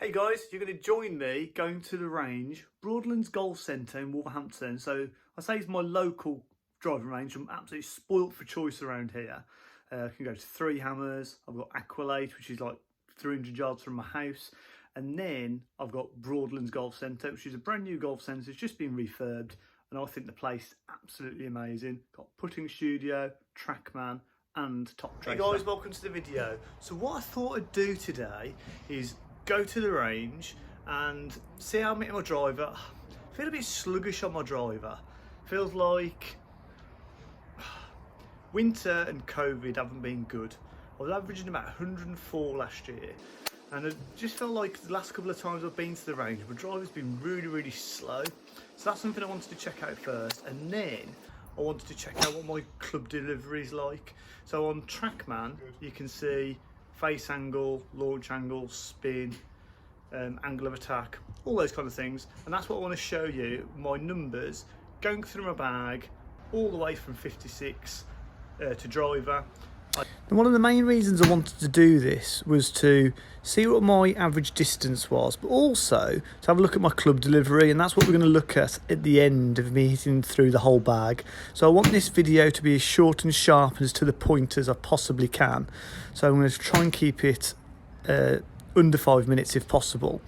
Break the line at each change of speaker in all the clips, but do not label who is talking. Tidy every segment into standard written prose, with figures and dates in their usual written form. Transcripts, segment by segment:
Hey guys, you're going to join me going to the range, Broadlands Golf Centre in Wolverhampton. So I say it's my local driving range. I'm absolutely spoilt for choice around here. I can go to Three Hammers, I've got Aqualate, which is like 300 yards from my house. And then I've got Broadlands Golf Centre, which is a brand new golf centre. It's just been refurbed and I think the place is absolutely amazing. Got putting studio, TRACKMAN and top tracer. Hey guys, welcome to the video. So what I thought I'd do today is go to the range and see how I'm hitting my driver. I feel a bit sluggish on my driver. Feels like winter and COVID haven't been good. I was averaging about 104 last year and I just felt like the last couple of times I've been to the range my driver's been really slow. So that's something I wanted to check out first, and then I wanted to check out what my club delivery is like. So on TRACKMAN you can see face angle, launch angle, spin, angle of attack, all those kind of things. And that's what I want to show you, my numbers going through my bag all the way from 56 to driver. And one of the main reasons I wanted to do this was to see what my average distance was, but also to have a look at my club delivery, and that's what we're going to look at the end of me hitting through the whole bag. So I want this video to be as short and sharp and as to the point as I possibly can. So I'm going to try and keep it under 5 minutes if possible.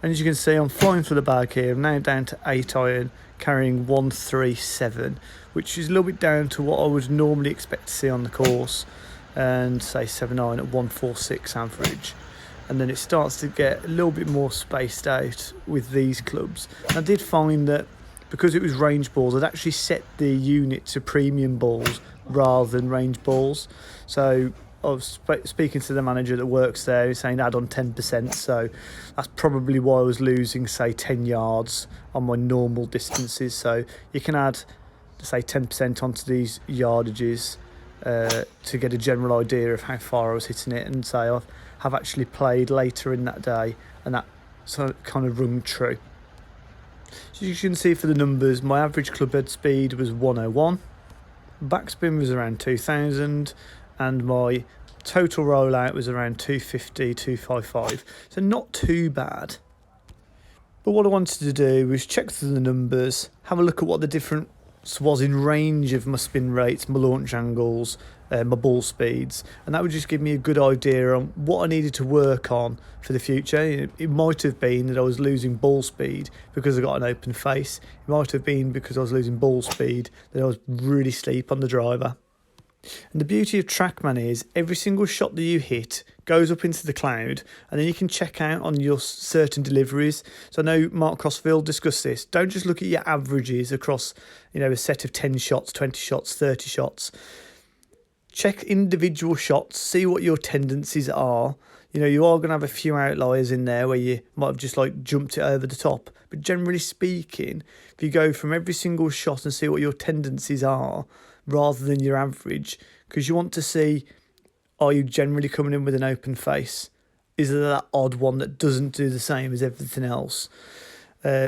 And as you can see, I'm flying through the bag here. I'm now down to 8 iron, carrying 137, which is a little bit down to what I would normally expect to see on the course, and say 7 iron at 146 average. And then it starts to get a little bit more spaced out with these clubs. And I did find that because it was range balls, I'd actually set the unit to premium balls rather than range balls. So I was speaking to the manager that works there, he's saying add on 10%, so that's probably why I was losing, say, 10 yards on my normal distances. So you can add, say, 10% onto these yardages to get a general idea of how far I was hitting it, and say I have actually played later in that day and that kind of rung true. So you can see for the numbers, my average club head speed was 101, backspin was around 2000, and my total rollout was around 250, 255. So not too bad. But what I wanted to do was check through the numbers, have a look at what the difference was in range of my spin rates, my launch angles, my ball speeds, and that would just give me a good idea on what I needed to work on for the future. It might have been that I was losing ball speed because I got an open face. It might have been because I was losing ball speed that I was really sleep on the driver. And the beauty of TRACKMAN is every single shot that you hit goes up into the cloud, and then you can check out on your certain deliveries. So I know Mark Crossfield discussed this. Don't just look at your averages across, a set of 10 shots, 20 shots, 30 shots. Check individual shots, see what your tendencies are. You are going to have a few outliers in there where you might have just jumped it over the top. But generally speaking, if you go from every single shot and see what your tendencies are, rather than your average, because you want to see, are you generally coming in with an open face? Is there that odd one that doesn't do the same as everything else?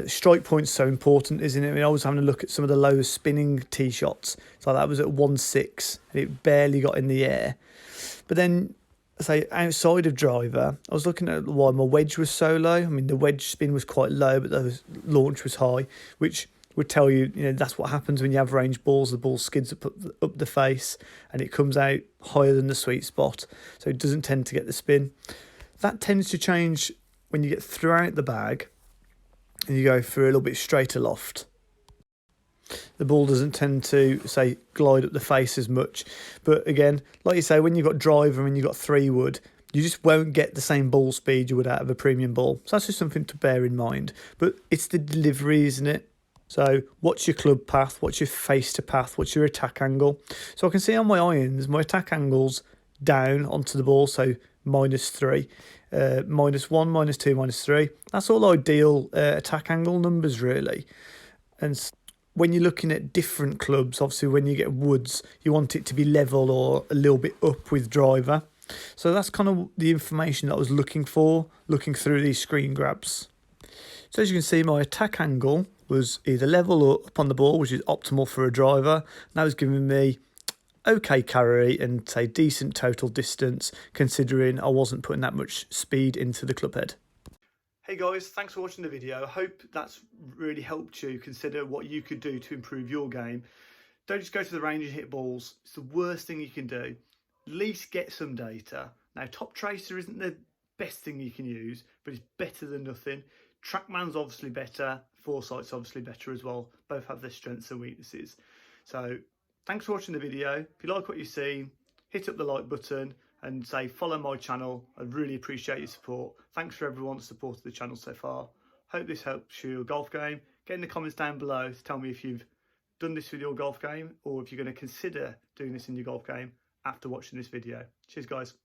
Strike point's so important, isn't it? I was having a look at some of the lowest spinning tee shots. So that was at 1.6 and it barely got in the air. But then, say, outside of driver, I was looking at why my wedge was so low. I mean, the wedge spin was quite low, but the launch was high, which would tell you, that's what happens when you have range balls. The ball skids up the face and it comes out higher than the sweet spot, so it doesn't tend to get the spin. That tends to change when you get throughout the bag and you go through a little bit straighter loft. The ball doesn't tend to, say, glide up the face as much. But again, like you say, when you've got driver and you've got 3-wood, you just won't get the same ball speed you would out of a premium ball. So that's just something to bear in mind. But it's the delivery, isn't it? So what's your club path? What's your face to path? What's your attack angle? So I can see on my irons, my attack angle's down onto the ball, so -3, -1, -2, -3. That's all ideal attack angle numbers, really. And when you're looking at different clubs, obviously when you get woods, you want it to be level or a little bit up with driver. So that's kind of the information that I was looking for, looking through these screen grabs. So as you can see, my attack angle was either level or up on the ball, which is optimal for a driver. And that was giving me okay carry and, say, decent total distance, considering I wasn't putting that much speed into the club head. Hey guys, thanks for watching the video. I hope that's really helped you consider what you could do to improve your game. Don't just go to the range and hit balls. It's the worst thing you can do. At least get some data. Now, Top Tracer isn't the best thing you can use, but it's better than nothing. TRACKMAN's obviously better. Foresight's obviously better as well. Both have their strengths and weaknesses. So, thanks for watching the video. If you like what you've seen, hit up the like button and say follow my channel. I'd really appreciate your support. Thanks for everyone that's supported the channel so far. Hope this helps your golf game. Get in the comments down below to tell me if you've done this with your golf game or if you're going to consider doing this in your golf game after watching this video. Cheers guys.